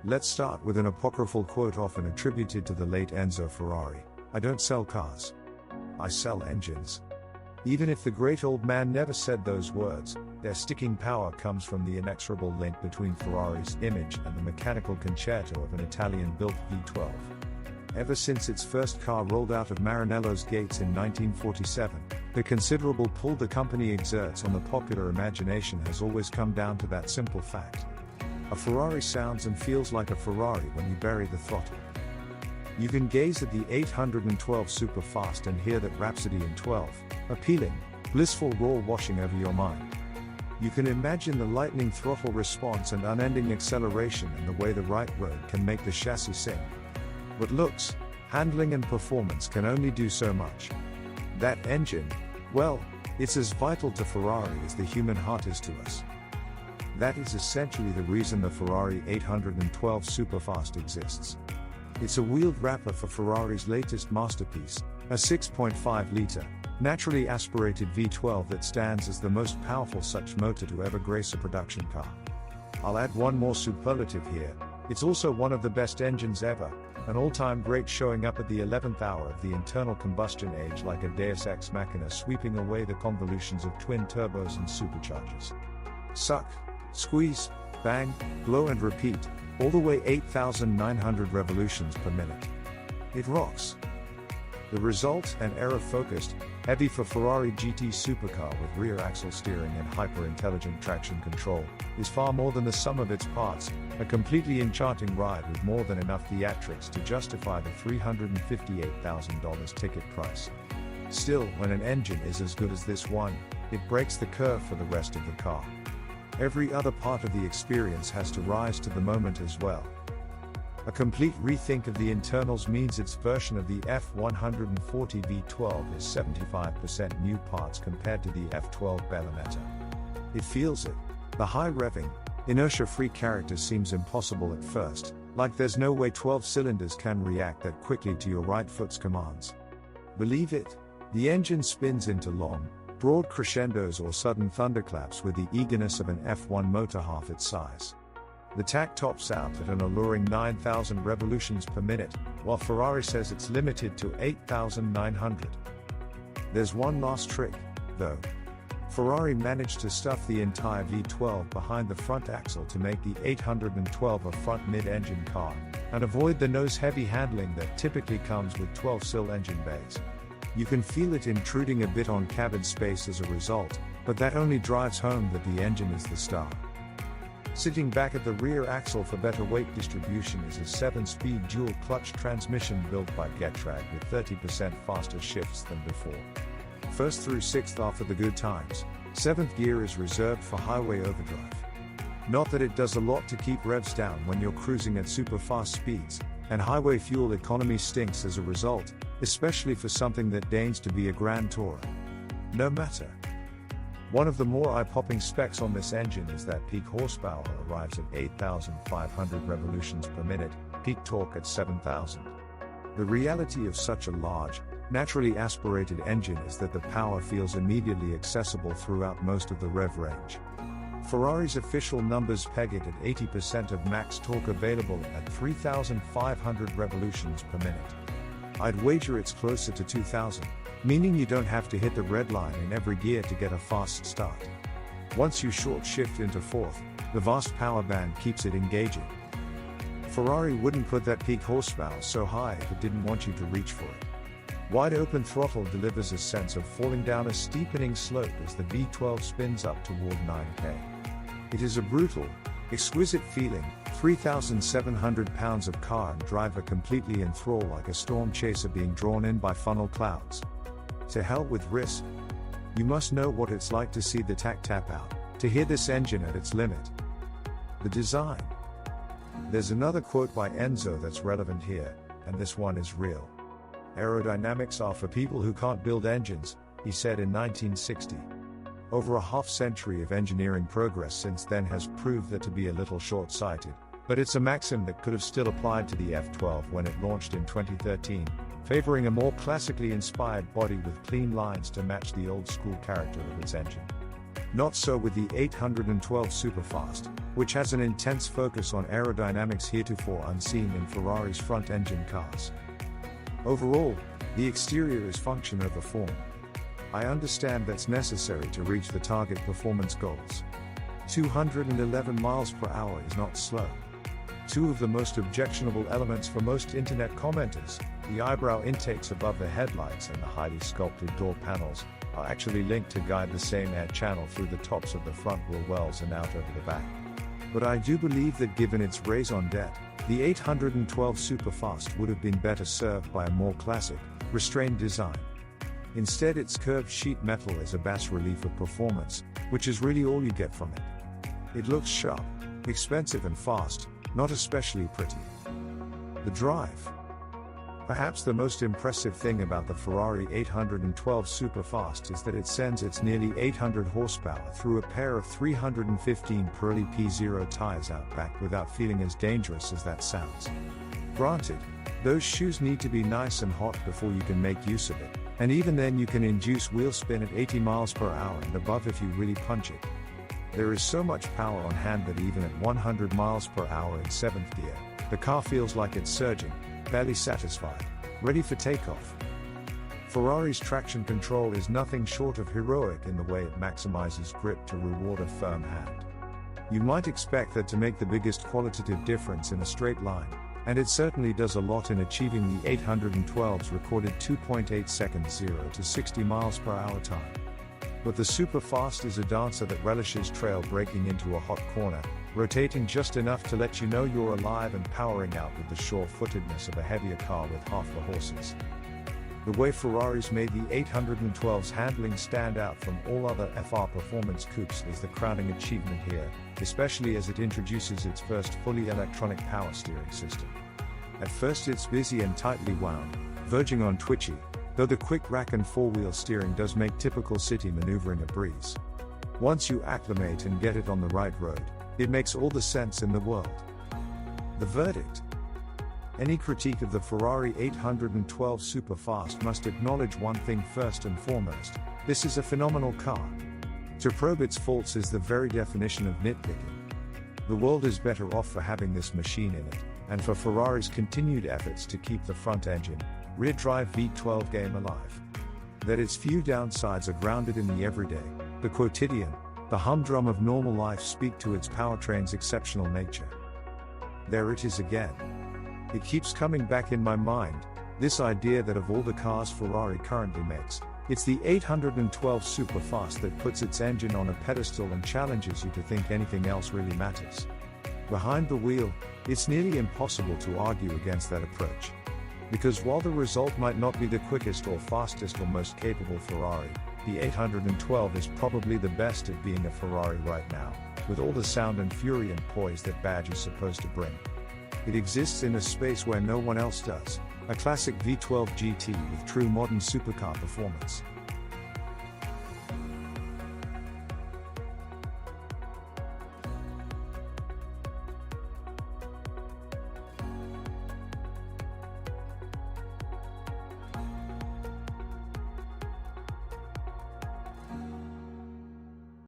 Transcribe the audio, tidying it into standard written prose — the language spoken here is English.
Let's start with an apocryphal quote often attributed to the late Enzo Ferrari: "I don't sell cars. I sell engines." Even if the great old man never said those words, their sticking power comes from the inexorable link between Ferrari's image and the mechanical concerto of an Italian-built V12. Ever since its first car rolled out of Maranello's gates in 1947, the considerable pull the company exerts on the popular imagination has always come down to that simple fact. A Ferrari sounds and feels like a Ferrari when you bury the throttle. You can gaze at the 812 Superfast and hear that Rhapsody in 12, appealing, blissful roar washing over your mind. You can imagine the lightning throttle response and unending acceleration and the way the right road can make the chassis sing. But looks, handling and performance can only do so much. That engine, well, it's as vital to Ferrari as the human heart is to us. That is essentially the reason the Ferrari 812 Superfast exists. It's a wheeled wrapper for Ferrari's latest masterpiece, a 6.5-liter, naturally aspirated V12 that stands as the most powerful such motor to ever grace a production car. I'll add one more superlative here: it's also one of the best engines ever, an all-time great, showing up at the 11th hour of the internal combustion age like a deus ex machina, sweeping away the convolutions of twin turbos and superchargers. Suck, squeeze, bang, blow and repeat, all the way 8,900 revolutions per minute. It rocks. The result, an era-focused, heavy for Ferrari GT supercar with rear axle steering and hyper-intelligent traction control, is far more than the sum of its parts, a completely enchanting ride with more than enough theatrics to justify the $358,000 ticket price. Still, when an engine is as good as this one, it breaks the curve for the rest of the car. Every other part of the experience has to rise to the moment as well. A complete rethink of the internals means its version of the F140 V12 is 75% new parts compared to the F12 Bellonetta. It feels it. The high revving, inertia-free character seems impossible at first, like there's no way 12 cylinders can react that quickly to your right foot's commands. Believe it, the engine spins into long, broad crescendos or sudden thunderclaps with the eagerness of an F1 motor half its size. The tach tops out at an alluring 9,000 revolutions per minute, while Ferrari says it's limited to 8,900. There's one last trick, though. Ferrari managed to stuff the entire V12 behind the front axle to make the 812 a front mid-engine car, and avoid the nose-heavy handling that typically comes with 12-cylinder engine bays. You can feel it intruding a bit on cabin space as a result, but that only drives home that the engine is the star. Sitting back at the rear axle for better weight distribution is a 7-speed dual-clutch transmission built by Getrag with 30% faster shifts than before. First through sixth are for the good times, 7th gear is reserved for highway overdrive. Not that it does a lot to keep revs down when you're cruising at super fast speeds, and highway fuel economy stinks as a result, especially for something that deigns to be a Grand Tourer. No matter. One of the more eye-popping specs on this engine is that peak horsepower arrives at 8,500 revolutions per minute, peak torque at 7,000. The reality of such a large, naturally aspirated engine is that the power feels immediately accessible throughout most of the rev range. Ferrari's official numbers peg it at 80% of max torque available at 3,500 revolutions per minute. I'd wager it's closer to 2,000, meaning you don't have to hit the red line in every gear to get a fast start. Once you short shift into fourth, the vast power band keeps it engaging. Ferrari wouldn't put that peak horsepower so high if it didn't want you to reach for it. Wide open throttle delivers a sense of falling down a steepening slope as the V12 spins up toward 9K. It is a brutal, exquisite feeling, 3,700 pounds of car and driver completely enthrall like a storm chaser being drawn in by funnel clouds. To hell with risk. You must know what it's like to see the tach tap out, to hear this engine at its limit. The design. There's another quote by Enzo that's relevant here, and this one is real. "Aerodynamics are for people who can't build engines," he said in 1960. Over a half-century of engineering progress since then has proved that to be a little short-sighted, but it's a maxim that could have still applied to the F12 when it launched in 2013, favoring a more classically inspired body with clean lines to match the old-school character of its engine. Not so with the 812 Superfast, which has an intense focus on aerodynamics heretofore unseen in Ferrari's front-engine cars. Overall, the exterior is function over form. I understand that's necessary to reach the target performance goals. 211 miles per hour is not slow. Two of the most objectionable elements for most internet commenters, the eyebrow intakes above the headlights and the highly sculpted door panels, are actually linked to guide the same air channel through the tops of the front wheel wells and out over the back. But I do believe that given its raison d'etre, the 812 Superfast would have been better served by a more classic, restrained design. Instead, its curved sheet metal is a bas-relief of performance, which is really all you get from it. It looks sharp, expensive and fast, not especially pretty. The drive. Perhaps the most impressive thing about the Ferrari 812 Superfast is that it sends its nearly 800 horsepower through a pair of 315 Pirelli P0 tires out back without feeling as dangerous as that sounds. Granted, those shoes need to be nice and hot before you can make use of it, and even then you can induce wheel spin at 80 miles per hour and above if you really punch it. There is so much power on hand that even at 100 miles per hour in 7th gear, the car feels like it's surging, barely satisfied, ready for takeoff. Ferrari's traction control is nothing short of heroic in the way it maximizes grip to reward a firm hand. You might expect that to make the biggest qualitative difference in a straight line, and it certainly does a lot in achieving the 812's recorded 2.8 seconds 0 to 60 miles per hour time. But the Superfast is a dancer that relishes trail braking into a hot corner, rotating just enough to let you know you're alive and powering out with the sure-footedness of a heavier car with half the horses. The way Ferrari's made the 812's handling stand out from all other FR performance coupes is the crowning achievement here, especially as it introduces its first fully electronic power steering system. At first it's busy and tightly wound, verging on twitchy, though the quick rack and four-wheel steering does make typical city maneuvering a breeze. Once you acclimate and get it on the right road, it makes all the sense in the world. The verdict. Any critique of the Ferrari 812 Superfast must acknowledge one thing first and foremost: this is a phenomenal car. To probe its faults is the very definition of nitpicking. The world is better off for having this machine in it, and for Ferrari's continued efforts to keep the front-engine, rear-drive V12 game alive. That its few downsides are grounded in the everyday, the quotidian, the humdrum of normal life speak to its powertrain's exceptional nature. There it is again. It keeps coming back in my mind, this idea that of all the cars Ferrari currently makes, it's the 812 Superfast that puts its engine on a pedestal and challenges you to think anything else really matters. Behind the wheel, it's nearly impossible to argue against that approach. Because while the result might not be the quickest or fastest or most capable Ferrari, the 812 is probably the best at being a Ferrari right now, with all the sound and fury and poise that badge is supposed to bring. It exists in a space where no one else does, a classic V12 GT with true modern supercar performance.